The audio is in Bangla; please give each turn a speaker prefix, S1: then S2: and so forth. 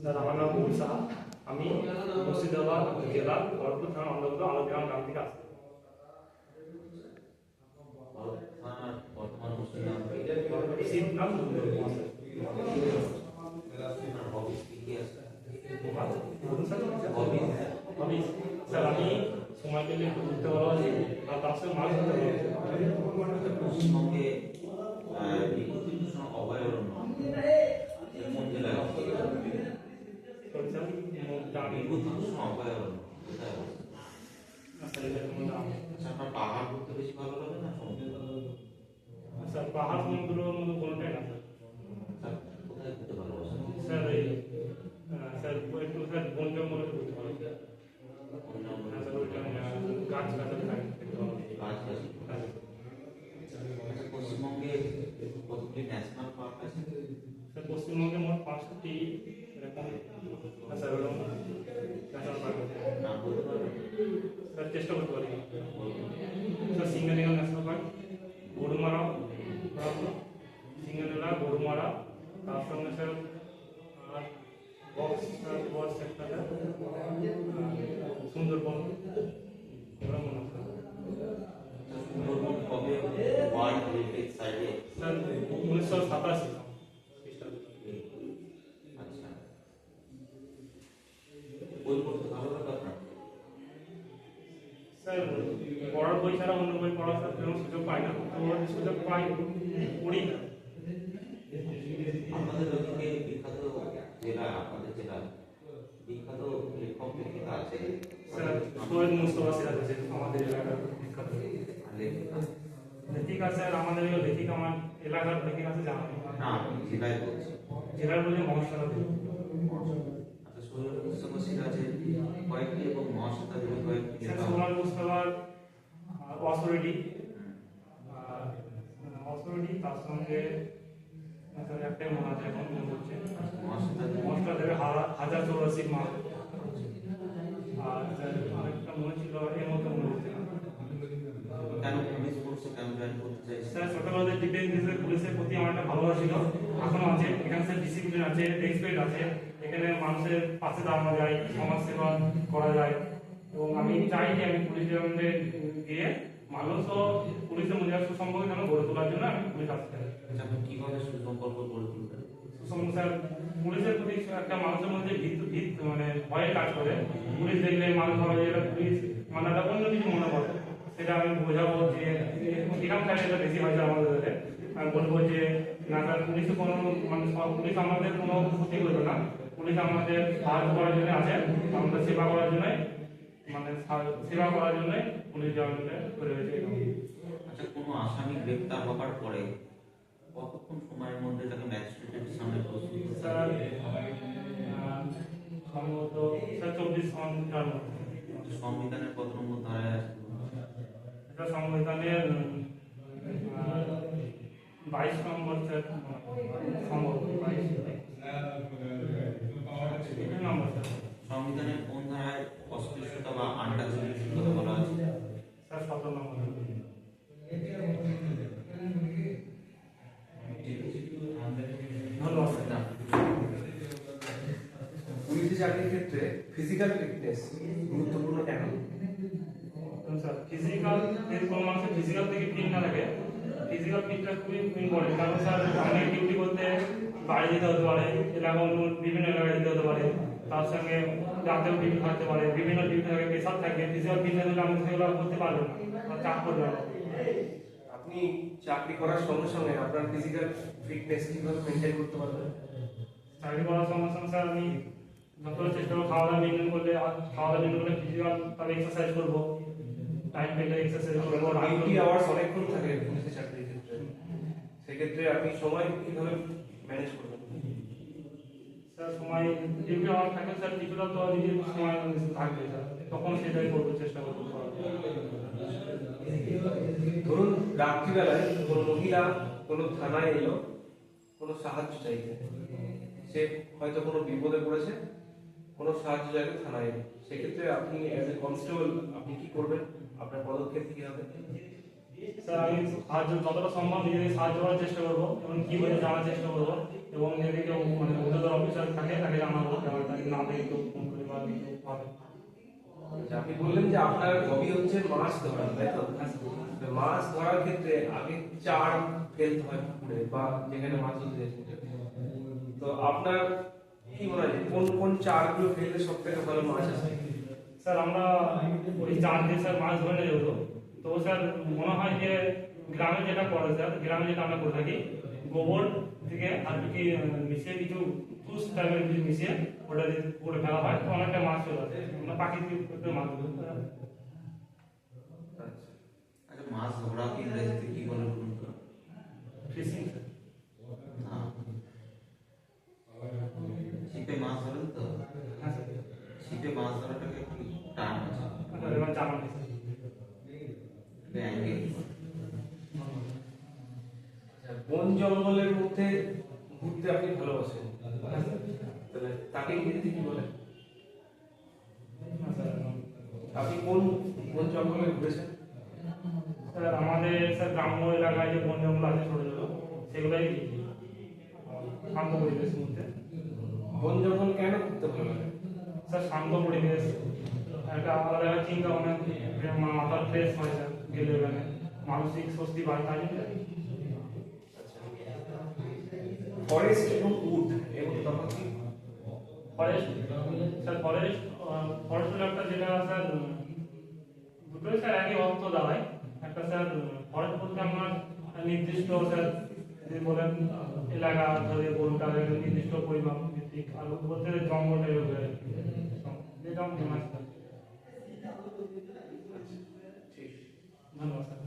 S1: স্যার আমার নাম মহুল সাহা। আমি মুর্শিদাবাদ জেলা ভরতপুর থানার অন্তর্গত আলোগ্রাম গ্রাম থেকে আসছি। শিবনাথ সুন্দর কুমার স্যার। আমি সময় পেলে একটু ঘুরতে ভালোবাসি আর তার সঙ্গে মাছ ধরতে ভালোবাসি।
S2: পশ্চিমবঙ্গে বিভূতি ভূষণ অভয়ারণ্য কোন জেলায় অবস্থিত? বিভূতি ভূষণ অভয়ারণ্য কোথায় অবস্থিত? আচ্ছা, আপনার পাহাড় ঘুরতে বেশি ভালো লাগে না সমুদ্র?
S1: স্যার পাহাড় সমুদ্রের মধ্যে কোনোটাই না
S2: স্যার কোথায় ঘুরতে ভালোবাসেন?
S1: স্যার। এই স্যার একটু স্যার বন জঙ্গলে ঘুরতে ভালো লাগে। গাছ গাছালি
S2: আচ্ছা, পশ্চিমবঙ্গে কতগুলি ন্যাশনাল পার্ক আছে?
S1: স্যার পশ্চিমবঙ্গে মোট 5টি এরকম স্যার ওরকম ন্যাশনাল পার্ক আছে।
S2: নাম বলতে পারবেন?
S1: স্যার চেষ্টা করতে পারি। Sir Singalila national park, Gorumara, Singalila Gorumara, তার সঙ্গে স্যার আর বক্স সেক্টর সুন্দরবন ওরা মনে হয়।
S2: সুন্দরবন কবে ওয়ার্ল্ড হেরিটেজ সাইটে?
S1: স্যার 1987।
S2: আচ্ছা, বই পড়তে ভালো লাগে আপনার?
S1: স্যার পড়ার বই ছাড়া অন্য বই পড়ার তেমন সুযোগ পাই না, তো সুযোগ পাই পড়ি না।
S2: আমাদের ওদিকে বিখ্যাত জেলা, আপনাদের জেলা বিখ্যাত লেখক লেখিকা আছে?
S1: স্যার সৈয়দ মুস্তফা সিরাজ আছে আমাদের এলাকার বিখ্যাত
S2: লেখিকা।
S1: লেখিকা। স্যার আমাদের লেখিকা আমার এলাকার লেখিকা আছে জানা নেই।
S2: না, আমি জেলায় বলছি।
S1: জেলার বলে মহাশালা দেব।
S2: আচ্ছা, সৈয়দ মুস্তফা সিরাজের কয়েকটি এবং মহাশ্বেতাদেবের কয়েকটি
S1: স্যার
S2: লেখা।
S1: সৈয়দ মুস্তফার অথরিটি অথরিটি তার সঙ্গে স্যার একটাই মনে আছে এখন মনে হচ্ছে মহাশ্বেতাদেবের 1084 মা। আর স্যার আরেকটা মনে ছিল এর মধ্যে মনে হচ্ছে না।
S2: কেন পুলিশ ফোর্সে কেন জয়েন করতে চাইছেন?
S1: স্যার ছোটবেলাতে ডিফেন্স পুলিশের প্রতি আমার একটা ভালোবাসা ছিল, এখনো আছে। এখানে স্যার ডিসিপ্লিন আছে, রেসপেক্ট আছে, এখানে মানুষের পাশে দাঁড়ানো যায়, সমাজ সেবা করা যায়। এবং আমি চাই যে আমি পুলিশ ডিপার্টমেন্টে গিয়ে মানুষও পুলিশের মধ্যে সুসম্পর্ক যেন গড়ে তোলার জন্য আমি পুলিশ আসতে চাই।
S2: আচ্ছা, আপনি কিভাবে সুসম্পর্ক গড়ে তুলবেন?
S1: সুসম্পর্ক স্যার পুলিশের প্রতি একটা মানুষের মধ্যে ভিত মানে ভয়ে কাজ করে। পুলিশ দেখলে মানুষ ভাবে যে এটা পুলিশ মানে একটা অন্য কিছু মনে করে, সেটা আমি বোঝাবো যে এরকম টাইমে এটা বেশি হয়েছে আমাদের দেশে। আমি বলবো যে না স্যার পুলিশে কোনো মানে পুলিশ আমাদের কোনো ক্ষতি করবে না, পুলিশ আমাদের সাহায্য করার জন্য আছে, আমাদের সেবা করার জন্য মানে সেবা করার জন্য পুলিশ জয়েন্টে করে হয়েছে।
S2: আচ্ছা, কোনো আসামি গ্রেপ্তার হবার পরে কতক্ষণ সময়ের মধ্যে তাকে ম্যাজিস্ট্রেটের সামনে প্রস্তুত করতে
S1: স্যার
S2: হবে?
S1: সম্ভবত স্যার 24 ঘন্টার মধ্যে।
S2: সংবিধানের কত নম্বর ধারায় আছে?
S1: এটা সংবিধানের 22 নম্বর স্যার সম্ভবত 22 নম্বর স্যার।
S2: সংবিধানের কোন ধারায় অস্পৃশ্যতা বা আনটাচেবিলিটির কথা বলা আছে?
S1: স্যার 17 নম্বর। ধন্যবাদ স্যার।
S3: পুলিশি চাকরির ক্ষেত্রে ফিজিক্যাল ফিটনেস গুরুত্বপূর্ণ কেন?
S1: স্যার ফিজিক্যাল কোনো মানুষের ফিজিক্যাল থেকে ফিট না থাকে, ফিজিক্যাল ফিটটা খুবই ইম্পর্টেন্ট। কারণ স্যার অনেক ডিউটি করতে বাইরে যেতে হতে পারে, এলাকা বিভিন্ন এলাকায় যেতে হতে পারে, তার সঙ্গে রাতেও ডিউটি থাকতে পারে, বিভিন্ন ডিউটি থাকে, প্রেশার থাকে। ফিজিক্যাল ফিটনেস হলে আমি সেগুলো করতে পারবো না, চাপ করবে না।
S3: আপনি চাকরি করার সঙ্গে সঙ্গে আপনার ফিজিক্যাল ফিটনেস কিভাবে মেনটেন করতে পারবেন?
S1: চাকরি করার সঙ্গে সঙ্গে স্যার আমি যতটা চেষ্টা করবো খাওয়া দাওয়া মেনটেন করলে, ফিজিক্যাল তাহলে এক্সারসাইজ করবো, টাইম পেলে এক্সারসাইজ করবো।
S3: ডিউটি আওয়ার্স অনেকক্ষণ থাকে পুলিশি চাকরির ক্ষেত্রে, সেক্ষেত্রে আপনি সময় কিভাবে ম্যানেজ করবেন?
S1: স্যার সময় ডিউটি আওয়ার থাকে স্যার, কিছুটা তো নিজের সময় থাকবে স্যার, তখন সেটাই করবো, চেষ্টা করবো।
S3: ধরুন রাত্রিবেলায় কোনো মহিলা কোনো থানায় এলো কোনো সাহায্য চাইতে, সে হয়তো কোনো বিপদে পড়েছে, কোনো সাহায্য চাইতে থানায় এলো, সেক্ষেত্রে আপনি অ্যাজ এ কনস্টেবল আপনি কি করবেন? আপনার পদক্ষেপ কি হবে?
S1: স্যার আমি সাহায্য যতটা সম্ভব নিজেদের সাহায্য করার চেষ্টা করবো এবং কি হয়েছে জানার চেষ্টা করবো, এবং যদি কেউ মানে উচ্চতর অফিসার জানাবো ব্যাপারটা, না দেখে কেউ ফোন করে বা কিছু হবে।
S3: আচ্ছা, আপনি বললেন যে আপনার হবি হচ্ছে মাছ ধরা, তাই তো?
S1: হ্যাঁ স্যার।
S3: তো মাছ ধরার ক্ষেত্রে আগে চার ফেলতে হয় পুকুরে বা যেখানে মাছ ধরতে যাচ্ছেন। তো আপনার কি মনে হয় কোন কোন চারগুলো ফেললে সব থেকে ভালো মাছ আসে?
S1: স্যার আমরা ওই জাল দিয়ে স্যার মাছ ধরে নিয়ে যেত, তো স্যার মনে হয় যে গ্রামে যেটা করে স্যার, গ্রামে যেটা আমরা করে থাকি, গোবর থেকে আর কি মিশিয়ে কিছু তুষ টাইপের কিছু মিশিয়ে ওটা দিয়ে পুকুরে ফেলা হয়, তো অনেকটা মাছ চলে আসে। আমরা প্রাকৃতিক মাছ ধরি।
S3: আচ্ছা,
S2: আচ্ছা, মাছ ধরা কি ইংরেজিতে কি বলে বলুন তো?
S1: Fishing sir.
S2: না, ছিপে মাছ ধরেন তো?
S1: হ্যাঁ স্যার।
S2: ছিপে মাছ ধরাটাকে কি টার্ম আছে?
S1: আচ্ছা, এবার জানান স্যার।
S2: অ্যাঙ্গেল।
S3: আচ্ছা, বন জঙ্গলের মধ্যে ঘুরতে আপনি ভালোবাসেন,
S1: হ্যাঁ স্যার।
S3: তাহলে তাকে ইংরেজিতে কি বলে?
S1: হ্যাঁ স্যার।
S3: আপনি কোন বন জঙ্গলে ঘুরেছেন?
S1: স্যার আমাদের স্যার গ্রাম্য এলাকায় যে বন জঙ্গল আছে ছোট ছোট, সেগুলোই শান্ত পরিবেশের মধ্যে।
S3: বন জঙ্গল কেন ঘুরতে ভালো লাগে?
S1: স্যার শান্ত পরিবেশ, একটা আলাদা একটা চিন্তা ভাবনা, মাথা ফ্রেশ হয় স্যার গেলে, ওখানে মানসিক স্বস্তি পায়, তাই জন্য।
S3: ফরেস্ট এবং উড এবং তফাৎ কি?
S1: ফরেস্ট স্যার, ফরেস্ট হলো একটা যেটা স্যার দুটোই স্যার একই অর্থ দাঁড়ায়। একটা স্যার ফরেস্ট বলতে আমার নির্দিষ্ট স্যার যে বলেন এলাকা ধরে বলুন, তাদের নির্দিষ্ট পরিমাণ ভিত্তিক, আর বলতে জঙ্গল টাইপের যেটা মনে হয় স্যার।
S3: ঠিক।
S1: ধন্যবাদ স্যার।